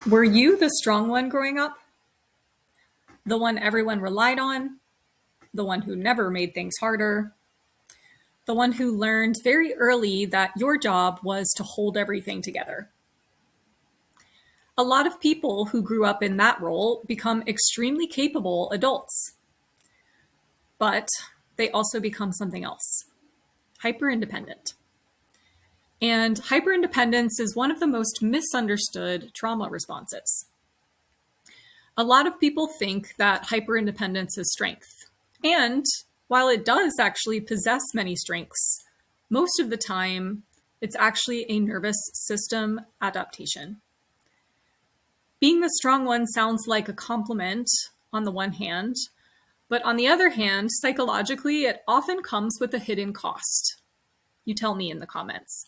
Were you the strong one growing up? The one everyone relied on? The one who never made things harder? The one who learned very early that your job was to hold everything together? A lot of people who grew up in that role become extremely capable adults, but they also become something else: hyperindependent. And hyperindependence is one of the most misunderstood trauma responses. A lot of people think that hyperindependence is strength. And while it does actually possess many strengths, most of the time it's actually a nervous system adaptation. Being the strong one sounds like a compliment on the one hand, but on the other hand, psychologically, it often comes with a hidden cost. You tell me in the comments.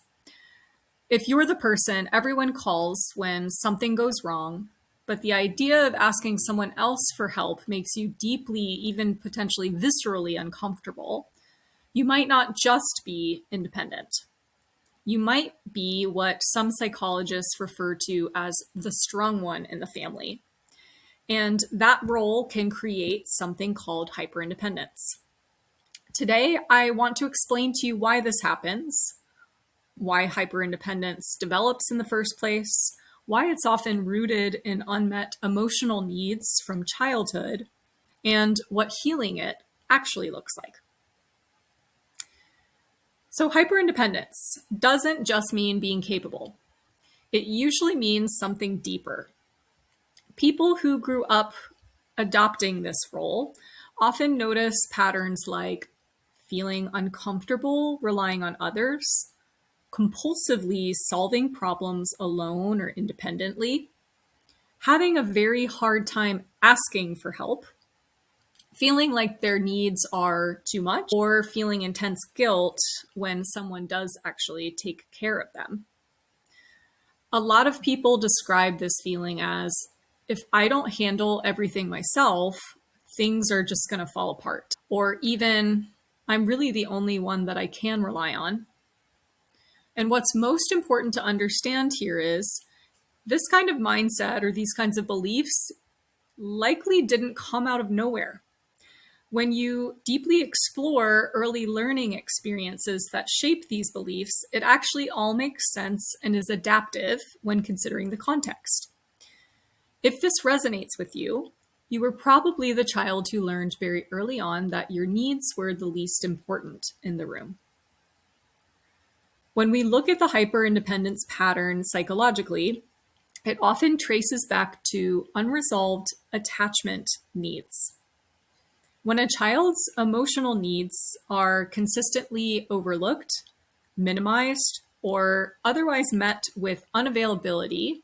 If you're the person everyone calls when something goes wrong, but the idea of asking someone else for help makes you deeply, even potentially viscerally uncomfortable, you might not just be independent. You might be what some psychologists refer to as the strong one in the family. And that role can create something called hyperindependence. Today, I want to explain to you why this happens, why hyperindependence develops in the first place, why it's often rooted in unmet emotional needs from childhood, and what healing it actually looks like. So hyperindependence doesn't just mean being capable. It usually means something deeper. People who grew up adopting this role often notice patterns like feeling uncomfortable relying on others, compulsively solving problems alone or independently, having a very hard time asking for help, feeling like their needs are too much, or feeling intense guilt when someone does actually take care of them. A lot of people describe this feeling as, if I don't handle everything myself, things are just going to fall apart. Or even, I'm really the only one that I can rely on. And what's most important to understand here is this kind of mindset or these kinds of beliefs likely didn't come out of nowhere. When you deeply explore early learning experiences that shape these beliefs, it actually all makes sense and is adaptive when considering the context. If this resonates with you, you were probably the child who learned very early on that your needs were the least important in the room. When we look at the hyperindependence pattern psychologically, it often traces back to unresolved attachment needs. When a child's emotional needs are consistently overlooked, minimized, or otherwise met with unavailability,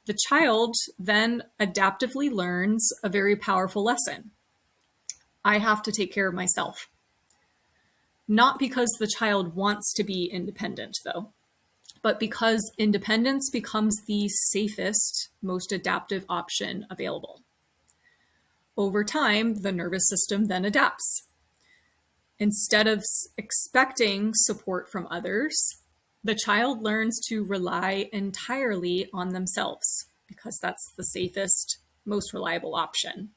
the child then adaptively learns a very powerful lesson. I have to take care of myself. Not because the child wants to be independent, though, but because independence becomes the safest, most adaptive option available. Over time, the nervous system then adapts. Instead of expecting support from others, the child learns to rely entirely on themselves because that's the safest, most reliable option.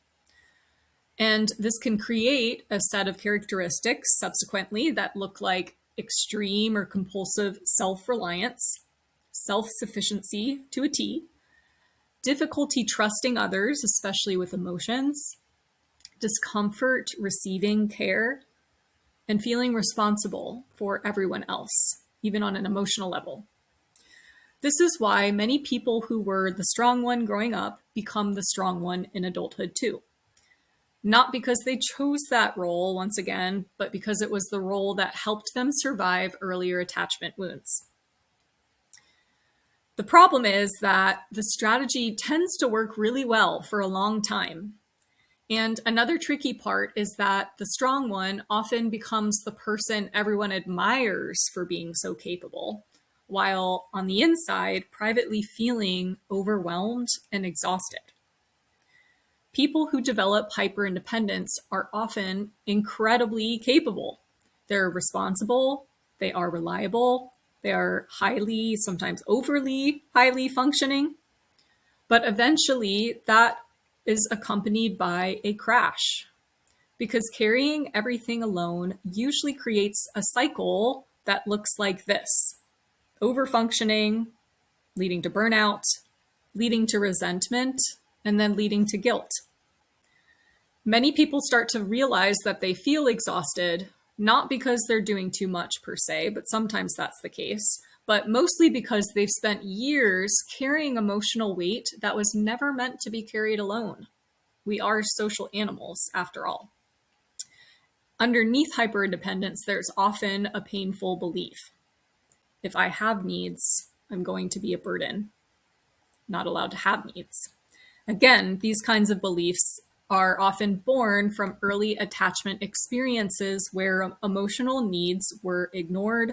And this can create a set of characteristics subsequently that look like extreme or compulsive self-reliance, self-sufficiency to a T, difficulty trusting others, especially with emotions, discomfort receiving care, and feeling responsible for everyone else, even on an emotional level. This is why many people who were the strong one growing up become the strong one in adulthood too. Not because they chose that role, once again, but because it was the role that helped them survive earlier attachment wounds. The problem is that the strategy tends to work really well for a long time. And another tricky part is that the strong one often becomes the person everyone admires for being so capable, while on the inside, privately feeling overwhelmed and exhausted. People who develop hyperindependence are often incredibly capable. They're responsible, they are reliable, they are highly, sometimes overly highly functioning. But eventually, that is accompanied by a crash because carrying everything alone usually creates a cycle that looks like this: overfunctioning, leading to burnout, leading to resentment, and then leading to guilt. Many people start to realize that they feel exhausted, not because they're doing too much per se, but sometimes that's the case, but mostly because they've spent years carrying emotional weight that was never meant to be carried alone. We are social animals, after all. Underneath hyperindependence, there's often a painful belief. If I have needs, I'm going to be a burden, not allowed to have needs. Again, these kinds of beliefs are often born from early attachment experiences where emotional needs were ignored,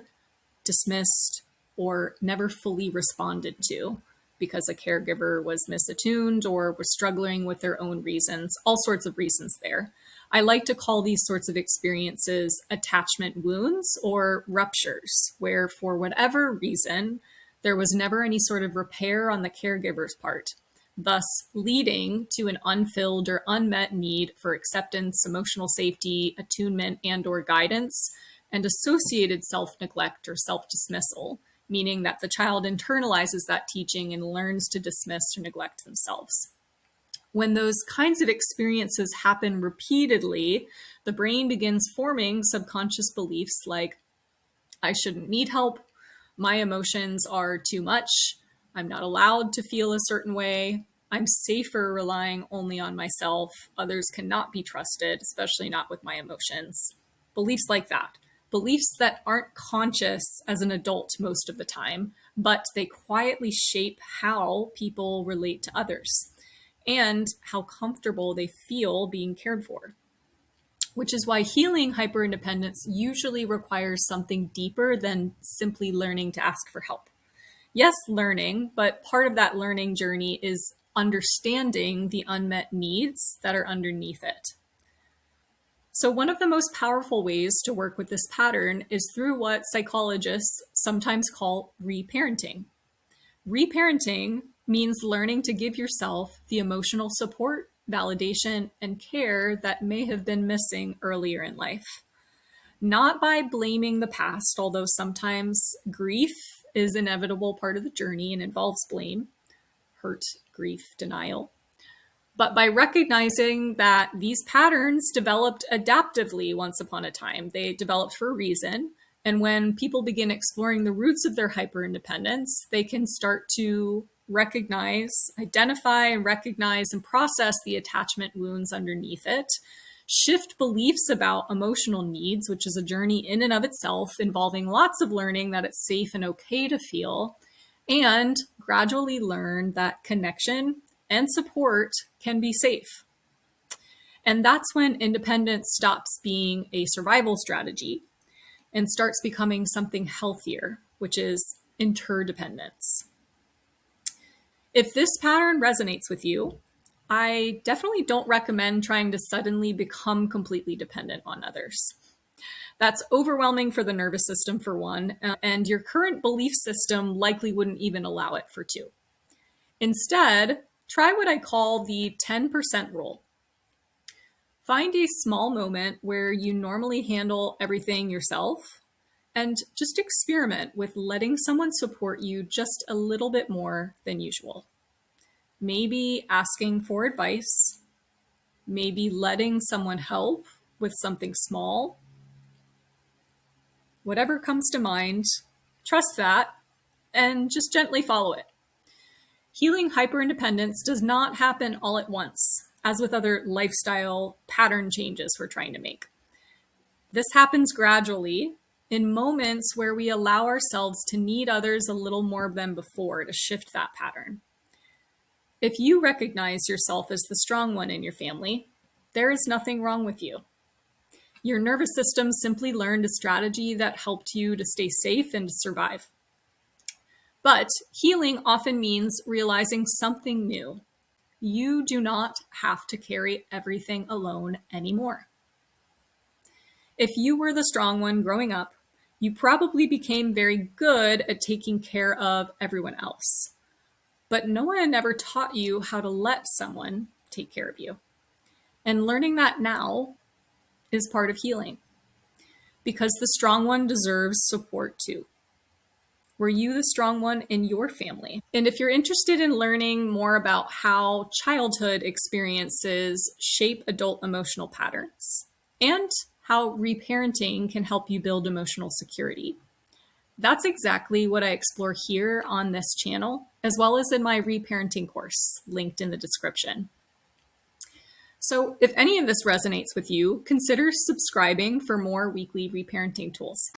dismissed, or never fully responded to because a caregiver was misattuned or was struggling with their own reasons, all sorts of reasons there. I like to call these sorts of experiences attachment wounds or ruptures, where for whatever reason, there was never any sort of repair on the caregiver's part, thus leading to an unfilled or unmet need for acceptance, emotional safety, attunement, and/or guidance, and associated self-neglect or self-dismissal, meaning that the child internalizes that teaching and learns to dismiss or neglect themselves. When those kinds of experiences happen repeatedly, the brain begins forming subconscious beliefs like, I shouldn't need help, my emotions are too much, I'm not allowed to feel a certain way, I'm safer relying only on myself, others cannot be trusted, especially not with my emotions. Beliefs like that. Beliefs that aren't conscious as an adult most of the time, but they quietly shape how people relate to others and how comfortable they feel being cared for. Which is why healing hyperindependence usually requires something deeper than simply learning to ask for help. Yes, learning, but part of that learning journey is understanding the unmet needs that are underneath it. So one of the most powerful ways to work with this pattern is through what psychologists sometimes call reparenting. Reparenting means learning to give yourself the emotional support, validation, and care that may have been missing earlier in life. Not by blaming the past, although sometimes grief is an inevitable part of the journey and involves blame, hurt, grief, denial, but by recognizing that these patterns developed adaptively once upon a time. They developed for a reason. And when people begin exploring the roots of their hyperindependence, they can start to identify and recognize and process the attachment wounds underneath it, shift beliefs about emotional needs, which is a journey in and of itself involving lots of learning that it's safe and okay to feel, and gradually learn that connection and support can be safe. And that's when independence stops being a survival strategy and starts becoming something healthier, which is interdependence. If this pattern resonates with you, I definitely don't recommend trying to suddenly become completely dependent on others. That's overwhelming for the nervous system, for one, and your current belief system likely wouldn't even allow it, for two. Instead, try what I call the 10% rule. Find a small moment where you normally handle everything yourself and just experiment with letting someone support you just a little bit more than usual. Maybe asking for advice, maybe letting someone help with something small. Whatever comes to mind, trust that and just gently follow it. Healing hyperindependence does not happen all at once, as with other lifestyle pattern changes we're trying to make. This happens gradually in moments where we allow ourselves to need others a little more than before to shift that pattern. If you recognize yourself as the strong one in your family, there is nothing wrong with you. Your nervous system simply learned a strategy that helped you to stay safe and to survive. But healing often means realizing something new. You do not have to carry everything alone anymore. If you were the strong one growing up, you probably became very good at taking care of everyone else. but no one ever taught you how to let someone take care of you. And learning that now is part of healing, because the strong one deserves support too. Were you the strong one in your family? And if you're interested in learning more about how childhood experiences shape adult emotional patterns and how reparenting can help you build emotional security, that's exactly what I explore here on this channel, as well as in my reparenting course linked in the description. So if any of this resonates with you, consider subscribing for more weekly reparenting tools.